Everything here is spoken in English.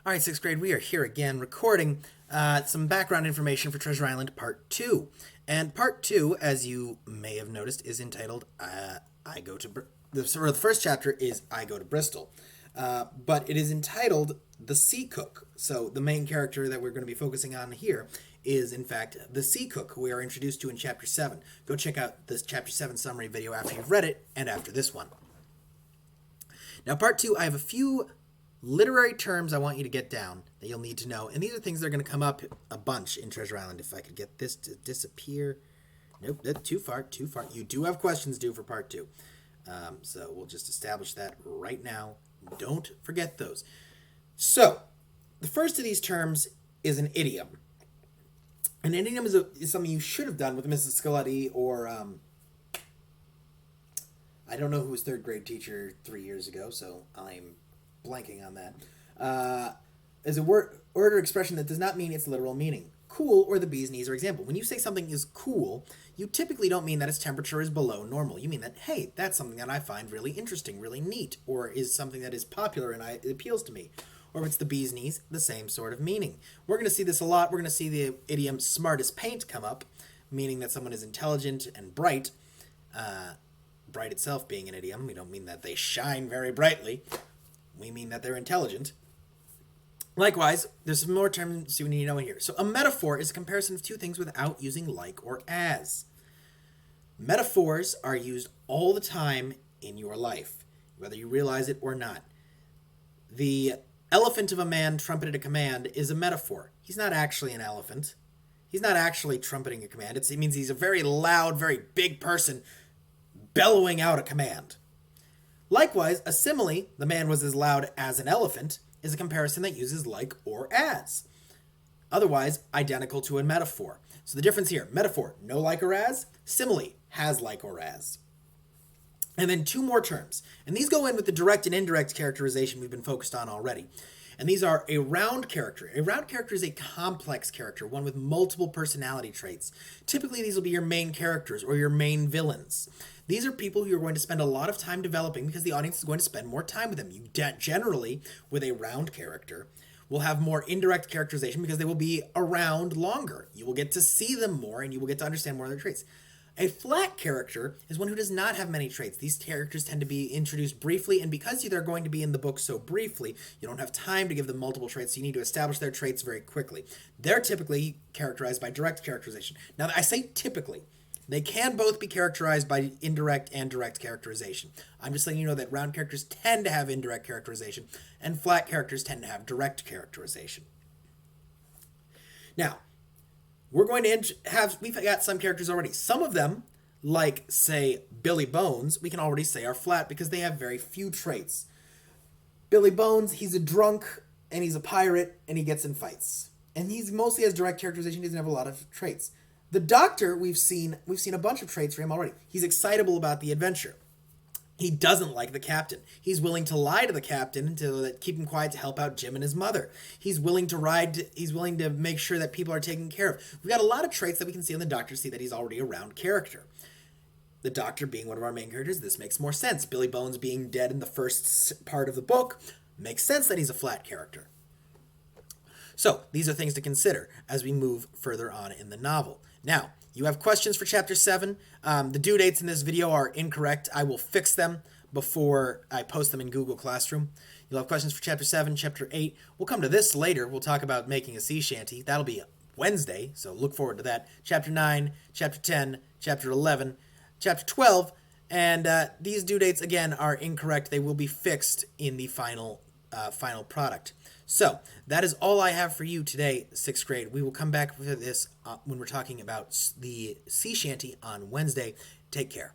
All right, sixth grade, we are here again recording some background information for Treasure Island Part 2. And Part 2, as you may have noticed, is entitled I Go to the first chapter is I Go to Bristol. But it is entitled The Sea Cook. So the main character that we're going to be focusing on here is, in fact, the Sea Cook, who we are introduced to in Chapter 7. Go check out this Chapter 7 summary video after you've read it and after this one. Now, Part 2, I have a few literary terms I want you to get down that you'll need to know. And these are things that are going to come up a bunch in Treasure Island. If I could get this to disappear. Nope, that's too far. You do have questions due for Part 2. So we'll just establish that right now. Don't forget those. So, the first of these terms is an idiom. An idiom is something you should have done with Mrs. Scaletti or... I don't know who was third grade teacher 3 years ago, so I'm blanking on that. Is a word or expression that does not mean its literal meaning. Cool or the bee's knees are example. When you say something is cool, you typically don't mean that its temperature is below normal. You mean that, hey, that's something that I find really interesting, really neat, or is something that is popular and it appeals to me. Or if it's the bee's knees, the same sort of meaning. We're going to see this a lot. We're going to see the idiom smart as paint come up, meaning that someone is intelligent and bright. Bright itself being an idiom. We don't mean that they shine very brightly. We mean that they're intelligent. Likewise, there's some more terms you need to know in here. So a metaphor is a comparison of two things without using like or as. Metaphors are used all the time in your life, whether you realize it or not. The elephant of a man trumpeted a command is a metaphor. He's not actually an elephant. He's not actually trumpeting a command. It means he's a very loud, very big person bellowing out a command. Likewise, a simile, the man was as loud as an elephant, is a comparison that uses like or as. Otherwise, identical to a metaphor. So the difference here, metaphor, no like or as, simile, has like or as. And then two more terms. And these go in with the direct and indirect characterization we've been focused on already. And these are a round character. A round character is a complex character, one with multiple personality traits. Typically, these will be your main characters or your main villains. These are people who you're going to spend a lot of time developing because the audience is going to spend more time with them. You generally, with a round character, will have more indirect characterization because they will be around longer. You will get to see them more and you will get to understand more of their traits. A flat character is one who does not have many traits. These characters tend to be introduced briefly, and because they're going to be in the book so briefly, you don't have time to give them multiple traits, so you need to establish their traits very quickly. They're typically characterized by direct characterization. Now, I say typically. They can both be characterized by indirect and direct characterization. I'm just letting you know that round characters tend to have indirect characterization, and flat characters tend to have direct characterization. Now, we're going to we've got some characters already. Some of them, like, say, Billy Bones, we can already say are flat because they have very few traits. Billy Bones, he's a drunk, and he's a pirate, and he gets in fights. And he mostly has direct characterization, he doesn't have a lot of traits. The Doctor, we've seen a bunch of traits for him already. He's excitable about the adventure. He doesn't like the captain. He's willing to lie to the captain to keep him quiet to help out Jim and his mother. He's willing to make sure that people are taken care of. We've got a lot of traits that we can see in the Doctor, see that he's already a round character. The Doctor being one of our main characters, this makes more sense. Billy Bones being dead in the first part of the book makes sense that he's a flat character. So, these are things to consider as we move further on in the novel. Now, you have questions for Chapter 7. The due dates in this video are incorrect. I will fix them before I post them in Google Classroom. You'll have questions for Chapter 7, Chapter 8. We'll come to this later. We'll talk about making a sea shanty. That'll be Wednesday, so look forward to that. Chapter 9, Chapter 10, Chapter 11, Chapter 12. And these due dates, again, are incorrect. They will be fixed in the final product. So, that is all I have for you today, 6th grade. We will come back with this when we're talking about the sea shanty on Wednesday. Take care.